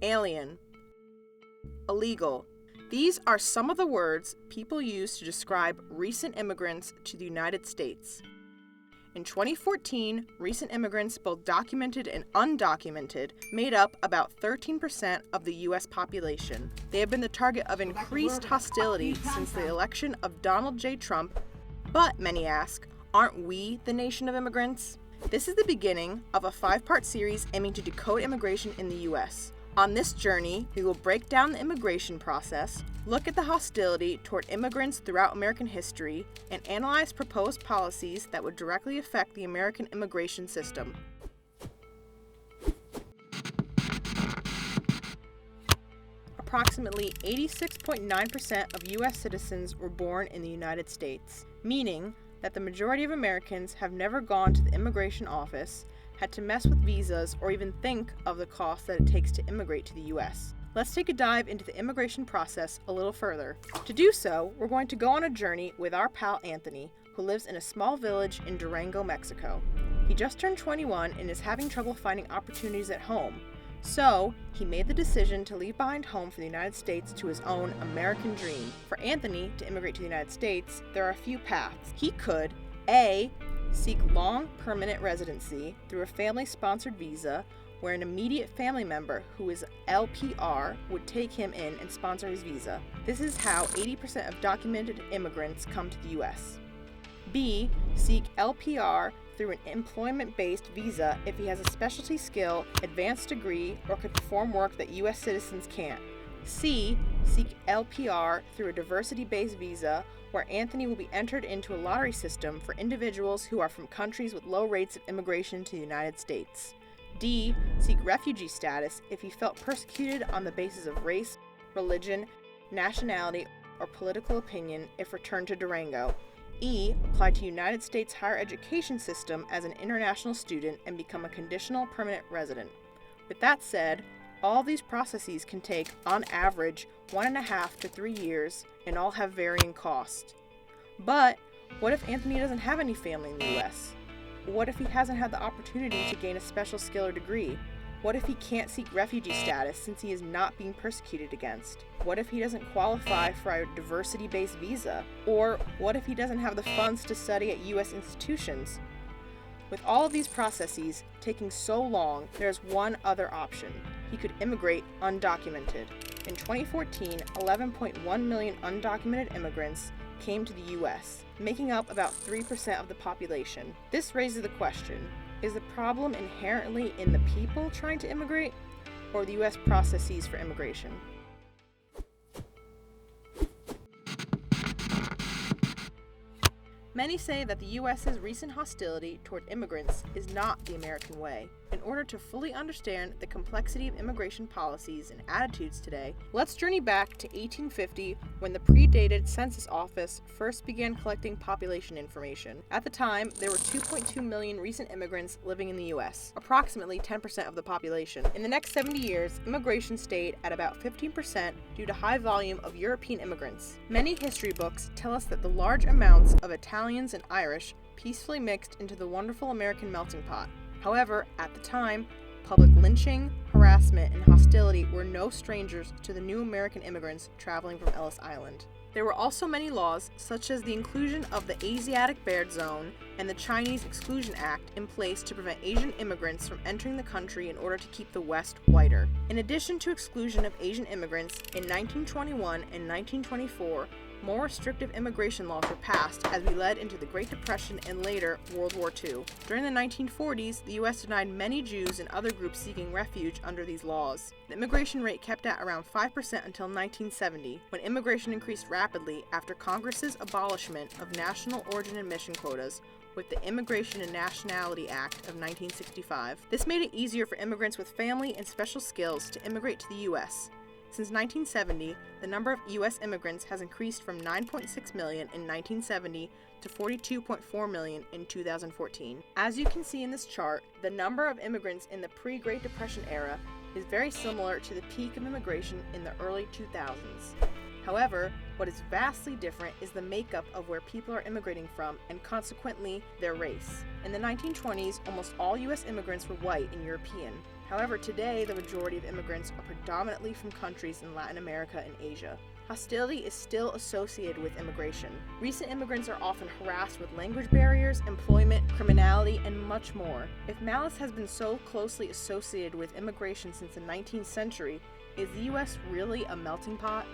alien, illegal. These are some of the words people use to describe recent immigrants to the United States. In 2014, recent immigrants, both documented and undocumented, made up about 13% of the U.S. population. They have been the target of increased hostility since the election of Donald J. Trump. But, many ask, aren't we the nation of immigrants? This is the beginning of a 5-part series aiming to decode immigration in the U.S. On this journey, we will break down the immigration process, look at the hostility toward immigrants throughout American history, and analyze proposed policies that would directly affect the American immigration system. Approximately 86.9% of U.S. citizens were born in the United States, meaning that the majority of Americans have never gone to the immigration office, had to mess with visas, or even think of the cost that it takes to immigrate to the U.S. Let's take a dive into the immigration process a little further. To do so, we're going to go on a journey with our pal Anthony, who lives in a small village in Durango, Mexico. He just turned 21 and is having trouble finding opportunities at home. So, he made the decision to leave behind home for the United States to his own American dream. For Anthony to immigrate to the United States, there are a few paths. He could A. Seek long permanent residency through a family-sponsored visa where an immediate family member who is LPR would take him in and sponsor his visa. This is how 80% of documented immigrants come to the U.S. B. Seek LPR through an employment-based visa if he has a specialty skill, advanced degree, or could perform work that U.S. citizens can't. C. Seek LPR through a diversity-based visa where Anthony will be entered into a lottery system for individuals who are from countries with low rates of immigration to the United States. D. Seek refugee status if he felt persecuted on the basis of race, religion, nationality, or political opinion if returned to Durango. E. Apply to United States higher education system as an international student and become a conditional permanent resident. With that said, all these processes can take, on average, 1.5 to 3 years and all have varying costs. But what if Anthony doesn't have any family in the U.S.? What if he hasn't had the opportunity to gain a special skill or degree? What if he can't seek refugee status since he is not being persecuted against? What if he doesn't qualify for a diversity-based visa? Or what if he doesn't have the funds to study at U.S. institutions? With all of these processes taking so long, there's one other option. He could immigrate undocumented. In 2014, 11.1 million undocumented immigrants came to the U.S., making up about 3% of the population. This raises the question, is the problem inherently in the people trying to immigrate, or the U.S. processes for immigration? Many say that the U.S.'s recent hostility toward immigrants is not the American way. In order to fully understand the complexity of immigration policies and attitudes today, let's journey back to 1850 when the predated Census Office first began collecting population information. At the time, there were 2.2 million recent immigrants living in the U.S., approximately 10% of the population. In the next 70 years, immigration stayed at about 15% due to high volume of European immigrants. Many history books tell us that the large amounts of Italians and Irish peacefully mixed into the wonderful American melting pot. However, at the time, public lynching, harassment, and hostility were no strangers to the new American immigrants traveling from Ellis Island. There were also many laws, such as the inclusion of the Asiatic Barred Zone and the Chinese Exclusion Act, in place to prevent Asian immigrants from entering the country in order to keep the West whiter. In addition to exclusion of Asian immigrants, in 1921 and 1924, more restrictive immigration laws were passed as we led into the Great Depression and later World War II. During the 1940s, the U.S. denied many Jews and other groups seeking refuge under these laws. The immigration rate kept at around 5% until 1970, when immigration increased rapidly after Congress's abolishment of national origin admission quotas with the Immigration and Nationality Act of 1965. This made it easier for immigrants with family and special skills to immigrate to the U.S. Since 1970, the number of U.S. immigrants has increased from 9.6 million in 1970 to 42.4 million in 2014. As you can see in this chart, the number of immigrants in the pre-Great Depression era is very similar to the peak of immigration in the early 2000s. However, what is vastly different is the makeup of where people are immigrating from and consequently their race. In the 1920s, almost all U.S. immigrants were white and European. However, today the majority of immigrants are predominantly from countries in Latin America and Asia. Hostility is still associated with immigration. Recent immigrants are often harassed with language barriers, employment, criminality, and much more. If malice has been so closely associated with immigration since the 19th century, is the U.S. really a melting pot?